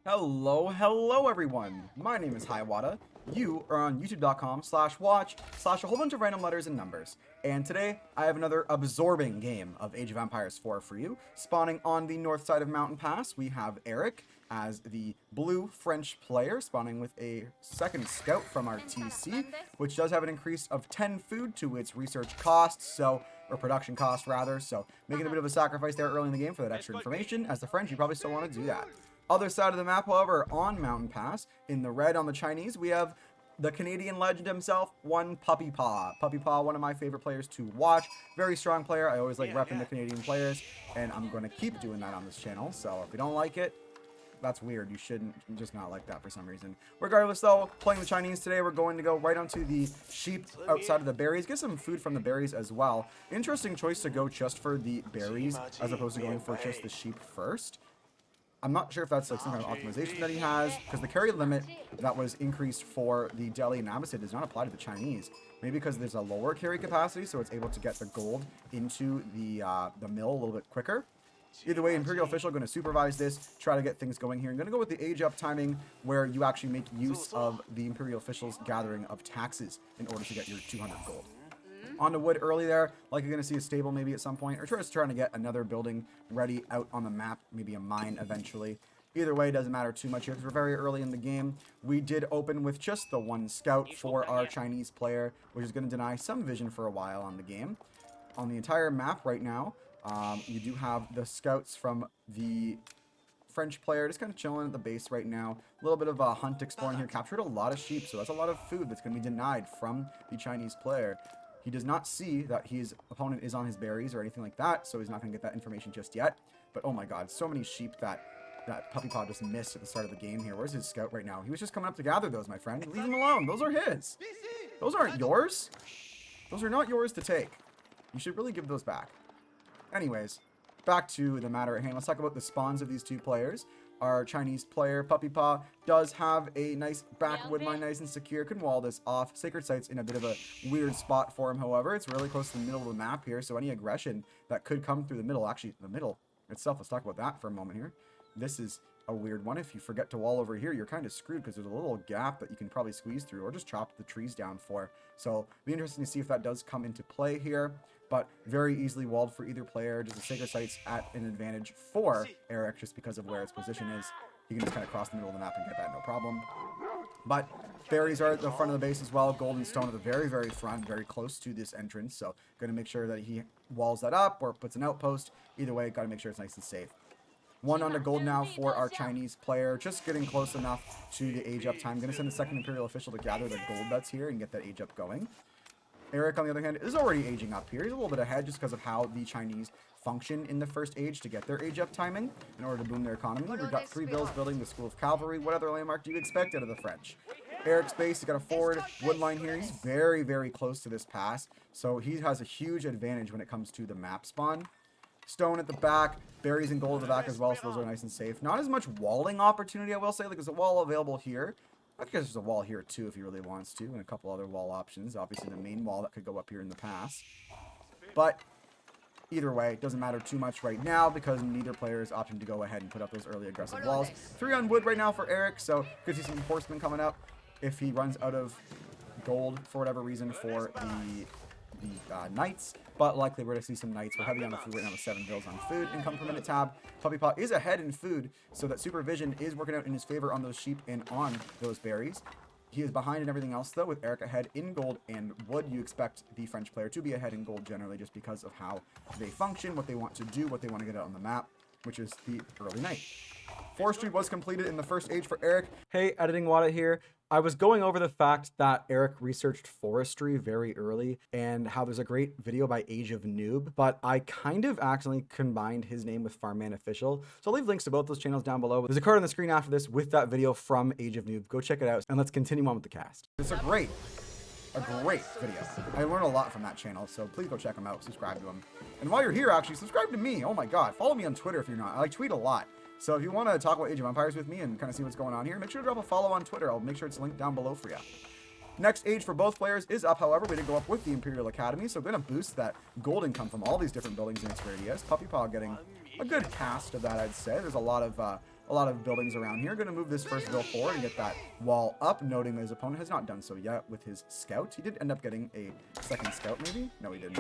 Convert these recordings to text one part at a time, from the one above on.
Hello everyone. My name is Hiawatha. You are on youtube.com/watch/ a whole bunch of random letters and numbers. And today I have another absorbing game of Age of Empires 4 for you. Spawning on the north side of Mountain Pass, we have Eric as the blue French player, spawning with a second scout from our TC, which does have an increase of 10 food to its research costs, or production cost rather, so making a bit of a sacrifice there early in the game for that extra information. As the French, you probably still want to do that. Other side of the map, however, on Mountain Pass, in the red on the Chinese, we have the Canadian legend himself, one Puppy Paw. Puppy Paw, one of my favorite players to watch. Very strong player. I always like repping the Canadian players, and I'm going to keep doing that on this channel. So if you don't like it, that's weird. You shouldn't just not like that for some reason. Regardless, though, playing the Chinese today, we're going to go right onto the sheep outside of the berries. Get some food from the berries as well. Interesting choice to go just for the berries as opposed to going for just the sheep first. I'm not sure if that's like some kind of optimization that he has, because the carry limit that was increased for the Delhi and Abbasid does not apply to the Chinese. Maybe because there's a lower carry capacity, so it's able to get the gold into the mill a little bit quicker. Either way, Imperial Official going to supervise this, try to get things going here. I'm going to go with the age up timing, where you actually make use of the Imperial Official's gathering of taxes in order to get your 200 gold. On the wood early there, like you're going to see a stable maybe at some point, or just trying to get another building ready out on the map, maybe a mine eventually. Either way, it doesn't matter too much here because we're very early in the game. We did open with just the one scout for our Chinese player, which is going to deny some vision for a while on the game. On the entire map right now, you do have the scouts from the French player just kind of chilling at the base right now. A little bit of a hunt exploring here. Captured a lot of sheep, so that's a lot of food that's going to be denied from the Chinese player. He does not see that his opponent is on his berries or anything like that, so he's not going to get that information just yet. But oh my god, so many sheep that Puppy Paw just missed at the start of the game here. Where's his scout right now? He was just coming up to gather those, my friend. Leave him alone. Those are his. Those aren't yours. Those are not yours to take. You should really give those back. Anyways, back to the matter at hand. Let's talk about the spawns of these two players. Our Chinese player, Puppy Paw, does have a nice backwood mine, nice and secure. Can wall this off. Sacred Site's in a bit of a weird spot for him, however. It's really close to the middle of the map here, so any aggression that could come through the middle, actually, the middle itself, let's talk about that for a moment here. This is a weird one. If you forget to wall over here, you're kind of screwed because there's a little gap that you can probably squeeze through or just chop the trees down for. So it'll be interesting to see if that does come into play here. But very easily walled for either player. Just the Sacred Site's at an advantage for Eric just because of where its position is. He can just kind of cross the middle of the map and get that no problem. But berries are at the front of the base as well. Gold and stone at the very, very front, very close to this entrance. So going to make sure that he walls that up or puts an outpost. Either way, got to make sure it's nice and safe. One on the gold now for our Chinese player. Just getting close enough to the age up time. Going to send the second Imperial Official to gather the gold that's here and get that age up going. Eric, on the other hand, is already aging up here. He's a little bit ahead just because of how the Chinese function in the first age to get their age up timing in order to boom their economy. We've got 3 bills building the School of Cavalry. What other landmark do you expect out of the French? Eric's base, he's got a forward wood line here. He's very, very close to this pass, so he has a huge advantage when it comes to the map spawn. Stone at the back, berries and gold at the back as well, so those are nice and safe. Not as much walling opportunity, I will say. Like, there's a wall available here. I guess there's a wall here too if he really wants to, and a couple other wall options. Obviously the main wall that could go up here in the pass. But either way, it doesn't matter too much right now because neither player is opting to go ahead and put up those early aggressive walls. 3 on wood right now for Eric, so could see some horsemen coming up if he runs out of gold for whatever reason for the knights, but likely we're going to see some knights. We're heavy on the food right now with 7 bills on food. Income per minute tab. Puppy Paw is ahead in food, so that supervision is working out in his favor on those sheep and on those berries. He is behind in everything else, though, with Eric ahead in gold and wood. You expect the French player to be ahead in gold generally just because of how they function, what they want to do, what they want to get out on the map, which is the early night. Forestry was completed in the first age for Eric. Hey, Editing Wada here. I was going over the fact that Eric researched forestry very early and how there's a great video by Age of Noob, but I kind of accidentally combined his name with Farmman Official. So I'll leave links to both those channels down below. There's a card on the screen after this with that video from Age of Noob. Go check it out and let's continue on with the cast. It's a great video. I learned a lot from that channel, so please go check him out, subscribe to him. And while you're here, actually, subscribe to me. Oh my god, follow me on Twitter if you're not. I tweet a lot. So if you want to talk about Age of Empires with me and kind of see what's going on here, make sure to drop a follow on Twitter. I'll make sure it's linked down below for you. Next age for both players is up, however. We did go up with the Imperial Academy, so we're going to boost that gold income from all these different buildings in its radius. Puppy Paw getting a good cast of that, I'd say. There's a lot of a lot of buildings around here. Going to move this first Ville forward and get that wall up, noting that his opponent has not done so yet with his scout. He did end up getting a second scout, maybe? No, he didn't.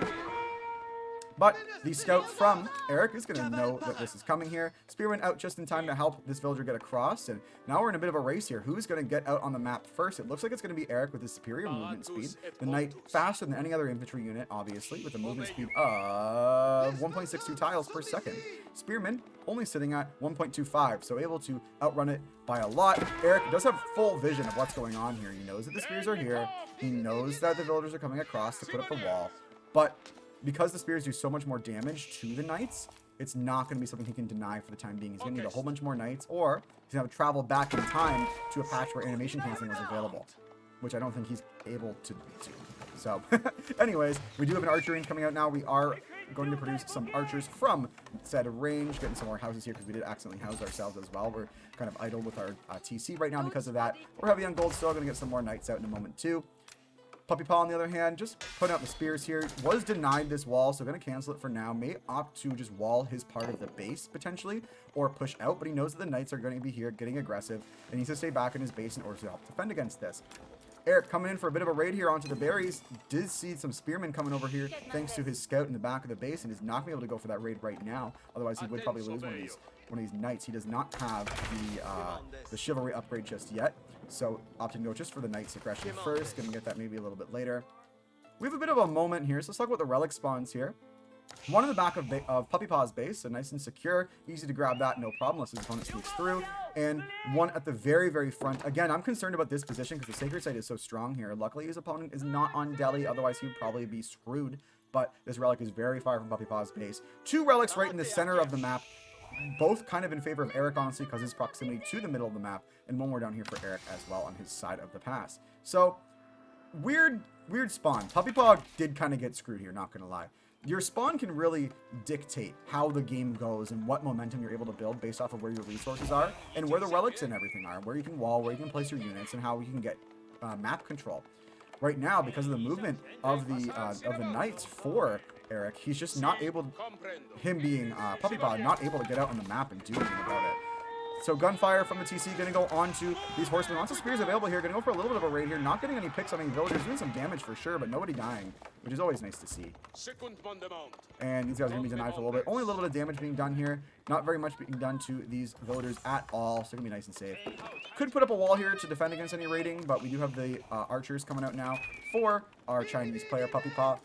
But the scout from Eric is going to know that this is coming here. Spearman out just in time to help this villager get across. And now we're in a bit of a race here. Who's going to get out on the map first? It looks like it's going to be Eric with his superior movement speed. The knight faster than any other infantry unit, obviously, with a movement speed of 1.62 tiles per second. Spearman only sitting at 1.25, so able to outrun it by a lot. Eric does have full vision of what's going on here. He knows that the spears are here. He knows that the villagers are coming across to put up the wall. But because the spears do so much more damage to the knights, it's not going to be something he can deny for the time being. He's going to need a whole bunch more knights, or he's going to have to travel back in time to a patch where animation canceling was available, which I don't think he's able to do. So, anyways, we do have an archer range coming out now. We are going to produce some archers from said range, getting some more houses here because we did accidentally house ourselves as well. We're kind of idle with our TC right now because of that. We're heavy on gold, still going to get some more knights out in a moment too. Puppy Paw, on the other hand, just putting out the spears here, was denied this wall, so going to cancel it for now. May opt to just wall his part of the base, potentially, or push out, but he knows that the knights are going to be here, getting aggressive, and needs to stay back in his base in order to help defend against this. Eric coming in for a bit of a raid here onto the berries. Did see some spearmen coming over here, thanks to his scout in the back of the base, and is not going to be able to go for that raid right now. Otherwise, he would probably lose one of these knights. He does not have the chivalry upgrade just yet. So opting to go just for the knight suppression first. Gonna get that maybe a little bit later. We have a bit of a moment here, so let's talk about the relic spawns here. One in the back of Puppy Paw's base, so nice and secure. Easy to grab that, no problem, unless his opponent sneaks through. And one at the very, very front. Again, I'm concerned about this position because the sacred site is so strong here. Luckily, his opponent is not on Delhi, otherwise he would probably be screwed. But this relic is very far from Puppy Paw's base. Two relics right in the center of the map. Both kind of in favor of Eric, honestly, because his proximity to the middle of the map, and one more down here for Eric as well on his side of the pass. So, weird spawn. Puppy Paw did kind of get screwed here, not gonna lie. Your spawn can really dictate how the game goes and what momentum you're able to build based off of where your resources are, and where the relics and everything are, where you can wall, where you can place your units, and how you can get map control. Right now, because of the movement of the knights for Eric, he's just not able, him being Puppy Paw, not able to get out on the map and do anything about it. So gunfire from the TC, going to go onto these horsemen. Lots of spears available here. Going to go for a little bit of a raid here. Not getting any picks on any villagers. Doing some damage for sure, but nobody dying, which is always nice to see. And these guys are going to be denied for a little bit. Only a little bit of damage being done here. Not very much being done to these villagers at all. So going to be nice and safe. Could put up a wall here to defend against any raiding, but we do have the archers coming out now for our Chinese player, Puppy Paw.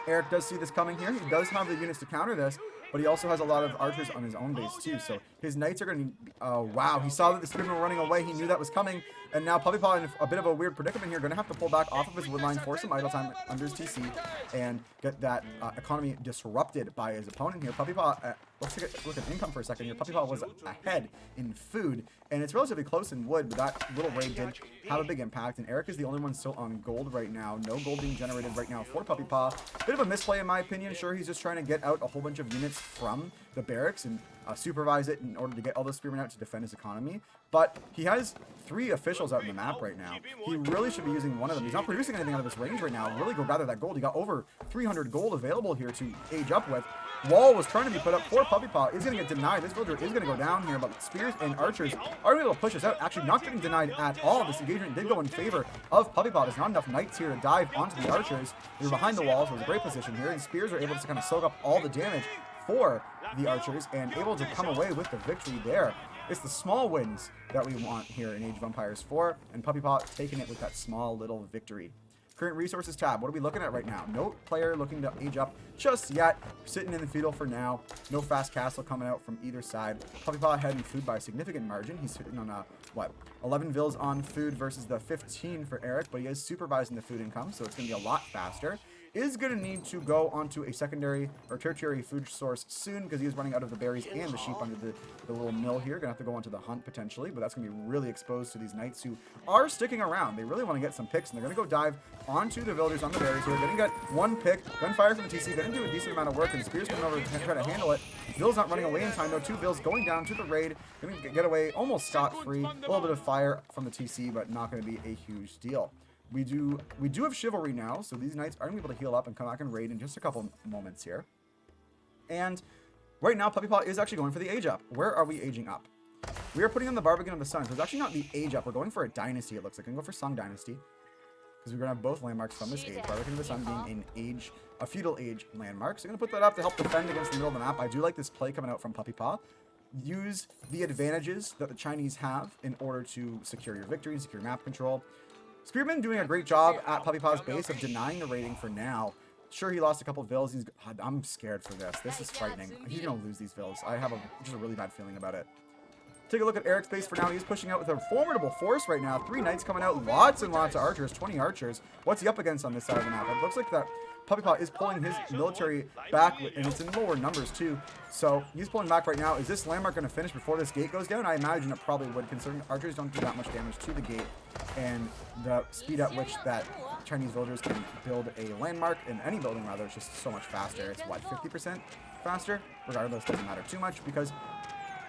Eric does see this coming here. He does have the units to counter this, but he also has a lot of archers on his own base too. So his knights are going to... Oh, wow. He saw that the spearmen were running away. He knew that was coming. And now Puppy Paw in a bit of a weird predicament here. Going to have to pull back off of his wood line for some idle time under his TC and get that economy disrupted by his opponent here. Puppy Paw... let's look at income for a second here. Puppy Paw was ahead in food, and it's relatively close in wood, but that little raid did have a big impact, and Eric is the only one still on gold right now. No gold being generated right now for Puppy Paw. Bit of a misplay in my opinion. Sure, he's just trying to get out a whole bunch of units from the barracks and supervise it in order to get all those spearmen out to defend his economy, but he has 3 officials out in the map right now. He really should be using one of them. He's not producing anything out of this range right now. Really go gather that gold. He got over 300 gold available here to age up with. Wall was trying to be put up for Puppy Paw. Is going to get denied. This villager is going to go down here, but spears and archers are able to push us out. Actually, not getting denied at all. This engagement did go in favor of Puppy Paw. There's not enough knights here to dive onto the archers. They're behind the walls. So it was a great position here, and spears are able to kind of soak up all the damage for the archers and able to come away with the victory there. It's the small wins that we want here in Age of Empires 4, and Puppy Paw taking it with that small little victory. Current resources tab. What are we looking at right now? No player looking to age up just yet. Sitting in the feudal for now. No fast castle coming out from either side. Puppy Paw ahead in food by a significant margin. He's sitting on 11 vills on food versus the 15 for Eric, but he is supervising the food income, so it's going to be a lot faster. Is going to need to go onto a secondary or tertiary food source soon because he is running out of the berries and the sheep under the little mill here. Going to have to go onto the hunt potentially, but that's going to be really exposed to these knights who are sticking around. They really want to get some picks, and they're going to go dive onto the villagers on the berries here. Going to get one pick. Gunfire from the TC. Going to do a decent amount of work, and Spears coming over to try to handle it. Bill's not running away in time, though. 2 Bills going down to the raid. Going to get away almost scot-free. A little bit of fire from the TC, but not going to be a huge deal. We do have chivalry now, so these knights are going to be able to heal up and come back and raid in just a couple moments here. And Right now, Puppy Paw is actually going for the age up. Where are we aging up? We are putting on the Barbican of the Sun. So it's actually not the age up. We're going for a dynasty, it looks like. We're going to go for Song Dynasty, because we're going to have both landmarks from this age. Barbican of the Sun being a feudal age landmark. So I'm going to put that up to help defend against the middle of the map. I do like this play coming out from Puppy Paw. Use the advantages that the Chinese have in order to secure your victory, secure map control. Spearman doing a great job at Puppy Paw's base of denying the raiding for now. Sure, he lost a couple of vills. I'm scared for this. This is frightening. He's going to lose these vills. I have just a really bad feeling about it. Take a look at Eric's base for now. He's pushing out with a formidable force right now. 3 knights coming out. Lots and lots of archers. 20 archers. What's he up against on this side of the map? It looks like that Puppy Paw is pulling his military back, and it's in lower numbers too. So he's pulling back right now. Is this landmark going to finish before this gate goes down? I imagine it probably would, considering archers don't do that much damage to the gate, and the speed at which that Chinese villagers can build a landmark, in any building rather, is just so much faster. It's what, 50% faster? Regardless, doesn't matter too much, because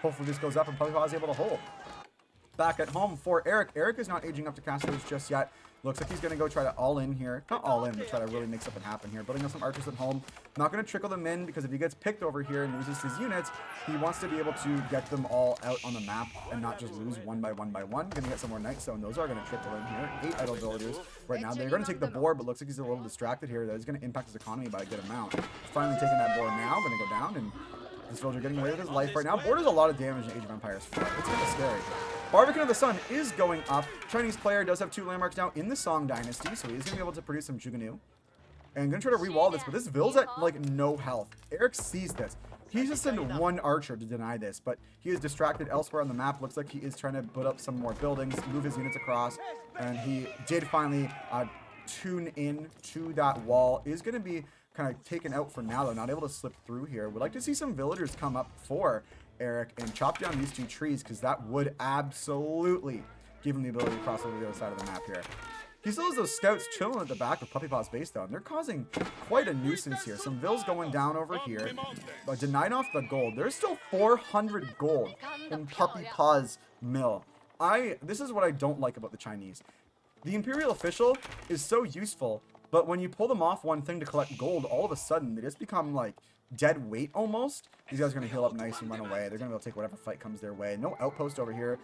hopefully this goes up and Puppy Paw is able to hold. Back at home for Eric. Eric is not aging up to cast those just yet. Looks like he's going to go try to all in here. Not all in, but try to really make something happen here. Building up some archers at home. Not going to trickle them in, because if he gets picked over here and loses his units, he wants to be able to get them all out on the map and not just lose one by one by one. Going to get some more knights, though, and those are going to trickle in here. 8 idle villagers right now. They're going to take the board, but looks like he's a little distracted here. That is going to impact his economy by a good amount. Finally taking that board now. Going to go down, and this villager getting away with his life right now. Board does a lot of damage in Age of Empires 4. It's kind of scary. Barbican of the Sun is going up. Chinese player does have 2 landmarks now in the Song Dynasty, so he's going to be able to produce some Juganu. And going to try to re-wall this, but this Vill's at, like, no health. Eric sees this. He's just sent 1 archer to deny this, but he is distracted elsewhere on the map. Looks like he is trying to put up some more buildings, move his units across, and he did finally tune in to that wall. Is going to be kind of taken out for now, though, not able to slip through here. Would like to see some villagers come up for Eric and chop down these 2 trees, because that would absolutely give him the ability to cross over the other side of the map here. He still has those scouts chilling at the back of Puppy Paw's base, though, and they're causing quite a nuisance here. Some vills going down over here, but denied off the gold. There's still 400 gold in Puppy Paw's mill. This is what I don't like about the Chinese. The Imperial Official is so useful, but when you pull them off one thing to collect gold, all of a sudden they just become like dead weight almost. These guys are going to heal up nice and run away. They're going to be able to take whatever fight comes their way. No outpost over here.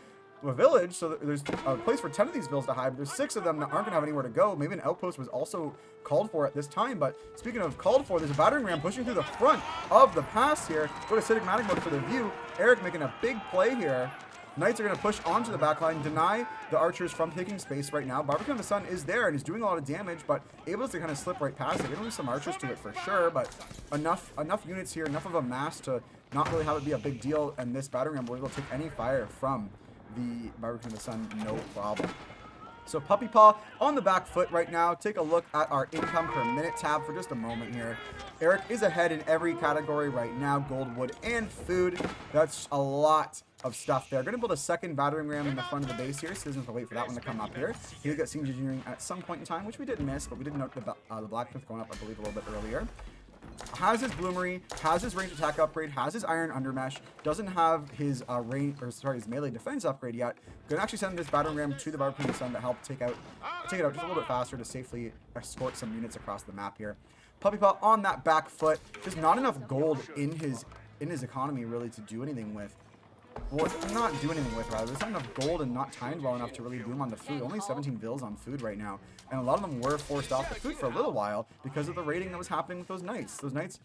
A village, so there's a place for 10 of these vills to hide, but there's 6 of them that aren't going to have anywhere to go. Maybe an outpost was also called for at this time, but speaking of called for, there's a battering ram pushing through the front of the pass here. Go to cinematic mode for the view. Eric making a big play here. Knights are going to push onto the backline, deny the archers from taking space right now. Barbican of the Sun is there and is doing a lot of damage, but able to kind of slip right past it. We're going to lose some archers to it for sure, but enough units here, enough of a mass to not really have it be a big deal, and this battering ram will be able to take any fire from the Barbican of the Sun, no problem. So Puppy Paw on the back foot right now. Take a look at our income per minute tab for just a moment here. Eric is ahead in every category right now, gold, wood, and food. That's a lot of stuff there. Going to build a second battering ram in the front of the base here, so he doesn't have to wait for that one to come up here. He did get siege engineering at some point in time, which we did miss, but we did note the blacksmith going up, I believe, a little bit earlier. Has his bloomery, has his range attack upgrade, has his iron undermesh, doesn't have his his melee defense upgrade yet. Gonna actually send this battering ram to the Barbican of the Sun to help take it out just a little bit faster to safely escort some units across the map here. Puppy Paw on that back foot, just not enough gold in his economy really to do anything with. Well, not do anything with, rather. There's not enough gold and not timed well enough to really boom on the food. Only 17 vills on food right now. And a lot of them were forced off the food for a little while because of the raiding that was happening with those knights. Those knights,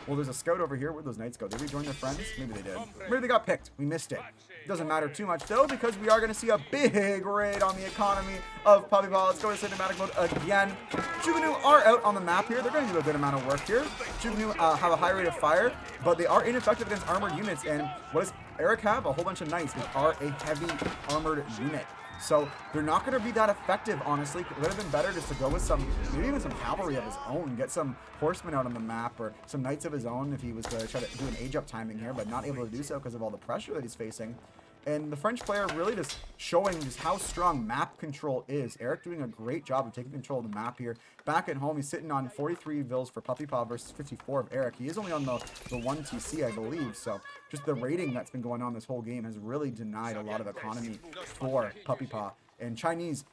well, there's a scout over here. Where'd those knights go? Did they rejoin their friends? Maybe they did. Maybe they got picked. We missed it. Doesn't matter too much, though, because we are going to see a big raid on the economy of Puppy Paw. Let's go to cinematic mode again. Juganu are out on the map here. They're going to do a good amount of work here. Juganu have a high rate of fire, but they are ineffective against armored units. And what does Eric have? A whole bunch of knights, which are a heavy armored unit. So they're not going to be that effective, honestly. It would have been better just to go with maybe even some cavalry of his own, get some horsemen out on the map, or some knights of his own if he was to try to do an age-up timing here, but not able to do so because of all the pressure that he's facing. And the French player really just showing just how strong map control is. Eric doing a great job of taking control of the map here. Back at home, he's sitting on 43 vills for Puppy Paw versus 54 of Eric. He is only on the 1 TC, I believe. So just the raiding that's been going on this whole game has really denied a lot of economy for Puppy Paw. And Chinese,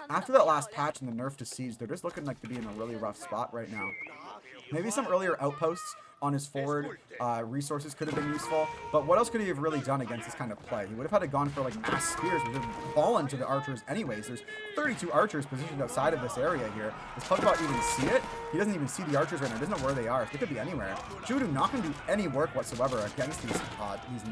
after that last patch and the nerf to siege, they're just looking like to be in a really rough spot right now. Maybe some earlier outposts on his forward resources could have been useful. But what else could he have really done against this kind of play? He would have had to gone for like mass spears, which would have fallen to the archers anyways. There's 32 archers positioned outside of this area here. Does Puppybot even see it? He doesn't even see the archers right now. He doesn't know where they are. They could be anywhere. Judo not going to do any work whatsoever against these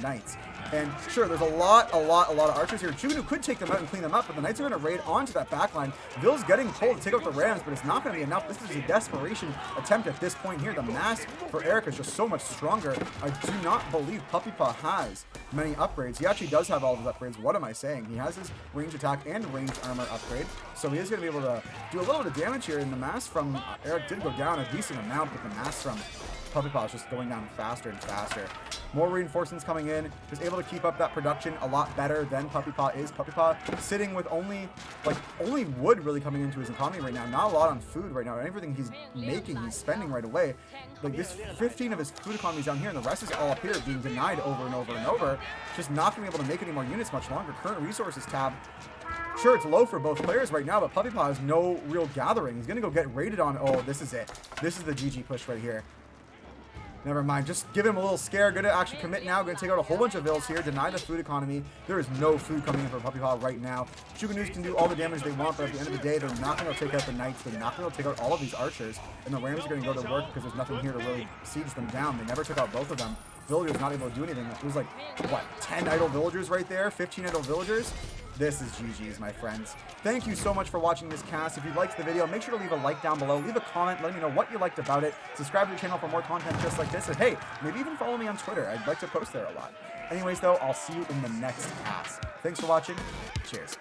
knights. And sure, there's a lot of archers here. Judo could take them out and clean them up, but the knights are going to raid onto that backline. Vill's getting pulled to take out the rams, but it's not going to be enough. This is a desperation attempt at this point here. The mass for Eric is just so much stronger. I do not believe Puppypaw has many upgrades. He actually does have all of his upgrades. What am I saying? He has his range attack and range armor upgrade, so he is going to be able to do a little bit of damage here. And the mass from Eric did go down a decent amount, but the mass from Puppypaw is just going down faster and faster. More reinforcements coming in. He's able to keep up that production a lot better than Puppypaw is. Puppypaw sitting with only wood really coming into his economy right now. Not a lot on food right now. Everything he's making, he's spending right away. Like this 15 of his food economy is down here, and the rest is all up here being denied over and over and over. Just not going to be able to make any more units much longer. Current resources tab. Sure, it's low for both players right now, but Puppypaw has no real gathering. He's going to go get raided on. Oh, this is it. This is the GG push right here. Never mind. Just give him a little scare. Going to actually commit now. Going to take out a whole bunch of vills here. Deny the food economy. There is no food coming in for Puppypaw right now. Shugonoos can do all the damage they want, but at the end of the day, they're not going to take out the knights. They're not going to take out all of these archers. And the rams are going to go to work because there's nothing here to really siege them down. They never took out both of them. Villagers not able to do anything. It was like, what, 10 idle villagers right there? 15 idle villagers? This is GG's, my friends. Thank you so much for watching this cast. If you liked the video, make sure to leave a like down below. Leave a comment, let me know what you liked about it. Subscribe to the channel for more content just like this. And hey, maybe even follow me on Twitter. I'd like to post there a lot. Anyways, though, I'll see you in the next cast. Thanks for watching. Cheers.